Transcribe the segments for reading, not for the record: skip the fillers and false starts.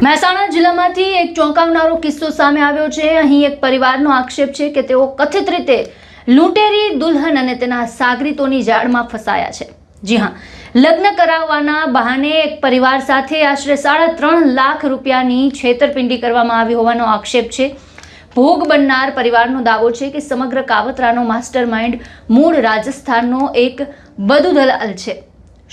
મહેસાણા જિલ્લામાંથી એક ચોંકાવનારો કિસ્સો સામે આવ્યો છે। અહીં એક પરિવારનો આક્ષેપ છે કે તેઓ કથિત રીતે લૂંટેરી દુલ્હન અને તેના સાગરીતોની જાળમાં ફસાયા છે। જી હા, લગ્ન કરાવવાના બહાને એક પરિવાર સાથે આશરે 3.5 લાખ રૂપિયાની છેતરપિંડી કરવામાં આવી હોવાનો આક્ષેપ છે। ભોગ બનનાર પરિવારનો દાવો છે કે સમગ્ર કાવતરાનો માસ્ટરમાઇન્ડ મૂળ રાજસ્થાનનો એક બદુ દલાલ છે।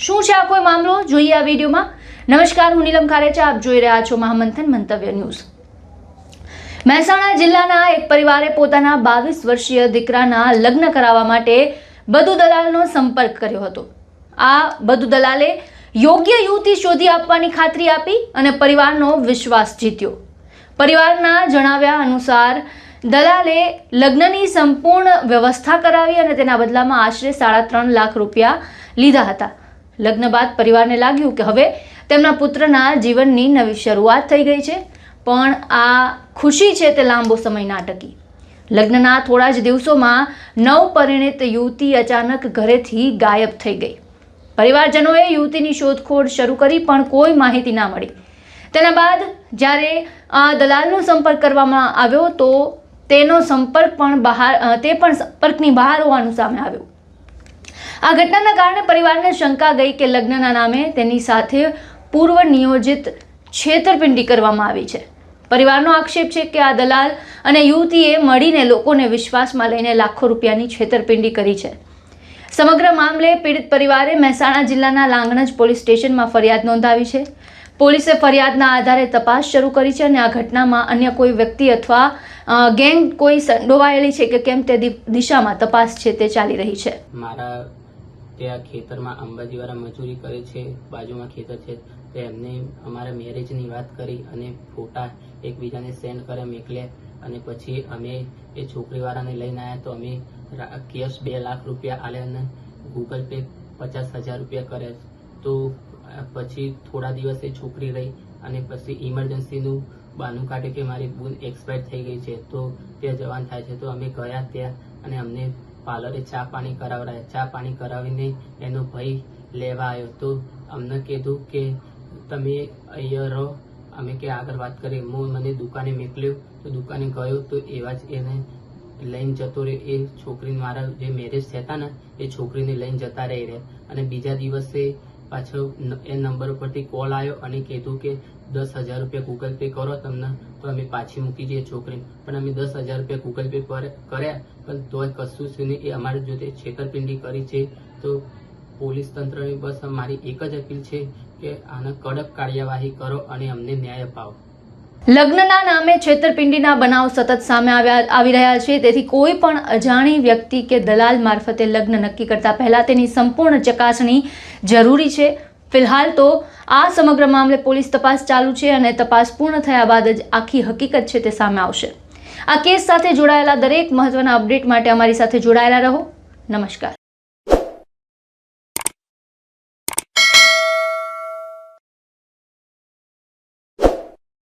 શું છે આ કોઈ મામલો, જોઈએ આ વિડીયોમાં। નમસ્કાર, હું નીલમ ખારેચા, આપ જોઈ રહ્યા છો મહામંથન મંતવ્ય ન્યૂઝ। મહેસાણા જિલ્લાના એક પરિવારે પોતાના 22 વર્ષીય દીકરાના લગ્ન કરાવવા માટે બદુ દલાલનો સંપર્ક કર્યો હતો। આ બદુ દલાલે યોગ્ય યુવતી શોધી આપવાની ખાતરી આપી અને પરિવારનો વિશ્વાસ જીત્યો। પરિવારના જણાવ્યા અનુસાર દલાલે લગ્નની સંપૂર્ણ વ્યવસ્થા કરાવી અને તેના બદલામાં આશરે 3.5 લાખ રૂપિયા લીધા હતા। લગ્ન બાદ પરિવારને લાગ્યું કે હવે તેમના પુત્રના જીવનની નવી શરૂઆત થઈ ગઈ છે, પણ આ ખુશી છે તે લાંબો સમય ના ટકી। લગ્નના થોડા જ દિવસોમાં નવપરિણીત યુવતી અચાનક ઘરેથી ગાયબ થઈ ગઈ। પરિવારજનોએ યુવતીની શોધખોળ શરૂ કરી પણ કોઈ માહિતી ના મળી। તેના બાદ જ્યારે દલાલનો સંપર્ક કરવામાં આવ્યો તો તેનો સંપર્ક પણ સંપર્કની બહાર હોવાનું સામે આવ્યું। આ ઘટનાના કારણે પરિવારને શંકા ગઈ કે લગ્નના નામે તેની સાથે પૂર્વ નિયોજિત છેતરપિંડી કરવામાં આવી છે। પરિવારનો આક્ષેપ છે કે આ દલાલ અને યુવતીએ મળીને લોકોને વિશ્વાસમાં લઈને લાખો રૂપિયાની છેતરપિંડી કરી છે। સમગ્ર મામલે પીડિત પરિવારે મહેસાણા જિલ્લાના લાંગણજ પોલીસ સ્ટેશનમાં ફરિયાદ નોંધાવી છે। પોલીસે ફરિયાદના આધારે તપાસ શરૂ કરી છે અને આ ઘટનામાં અન્ય કોઈ વ્યક્તિ અથવા ગેંગ કોઈ સંડોવાયેલી છે કે કેમ તે દિશામાં તપાસ છે તે ચાલી રહી છે। મારા ત્યાં ખેતરમાં અંબાજીવાળા મજૂરી કરે છે, બાજુમાં ખેતર છે, તો એમને અમારા મેરેજની વાત કરી અને ફોટા એકબીજાને સેન્ડ કર્યા, મોકલ્યા અને પછી અમે એ છોકરીવાળાને લઈને આવ્યા તો અમે કેશ 2 લાખ રૂપિયા આલ્યા અને ગૂગલ પે 50,000 રૂપિયા કર્યા। તો પછી થોડા દિવસ એ છોકરી રહી અને પછી ઇમરજન્સીનું બહાનું કાઢે કે મારી બૂન એક્સપાયર થઈ ગઈ છે તો ત્યાં જવાન થાય છે। તો અમે ગયા ત્યાં અને અમને પાર્લરે ચા પાણી કરાવડાયા। ચા પાણી કરાવીને એનો ભાઈ લેવા આવ્યો તો અમને કીધું કે તમે અહીંયા રહો, અમે કે આગળ વાત કરી। મને દુકાને મોકલ્યો તો દુકાને ગયો તો એવા જ એને લઈને જતો રહ્યો। એ છોકરીને મારા જે મેરેજ થતા ને એ છોકરીને લઈને જતા રહ્યા અને બીજા દિવસે પાછો એ નંબર ઉપરથી કોલ આવ્યો અને કીધું કે 10,000 રૂપિયા ગૂગલ પે કરો તમને તો અમે પાછી મૂકી જઈએ છોકરીને। પણ અમે 10,000 રૂપિયા ગૂગલ પે કર્યા પણ તોય કશું જ નહીં, એ અમારી જોડે છેતરપિંડી કરી છે। તો પોલીસ તંત્રની બસ મારી એક જ અપીલ છે કે આને કડક કાર્યવાહી કરો અને અમને ન્યાય અપાવો। લગ્નના નામે છેતરપિંડીના બનાવ સતત સામે આવી રહ્યા છે, તેથી કોઈ પણ અજાણી વ્યક્તિ કે દલાલ મારફતે લગ્ન નક્કી કરતા પહેલા તેની સંપૂર્ણ ચકાસણી જરૂરી છે। ફિલહાલ તો આ સમગ્ર મામલે પોલીસ તપાસ ચાલુ છે અને તપાસ પૂર્ણ થયા બાદ જ આખી હકીકત છે તે સામે આવશે। આ કેસ સાથે જોડાયેલા દરેક મહત્વના અપડેટ માટે અમારી સાથે જોડાયેલા રહો। નમસ્કાર।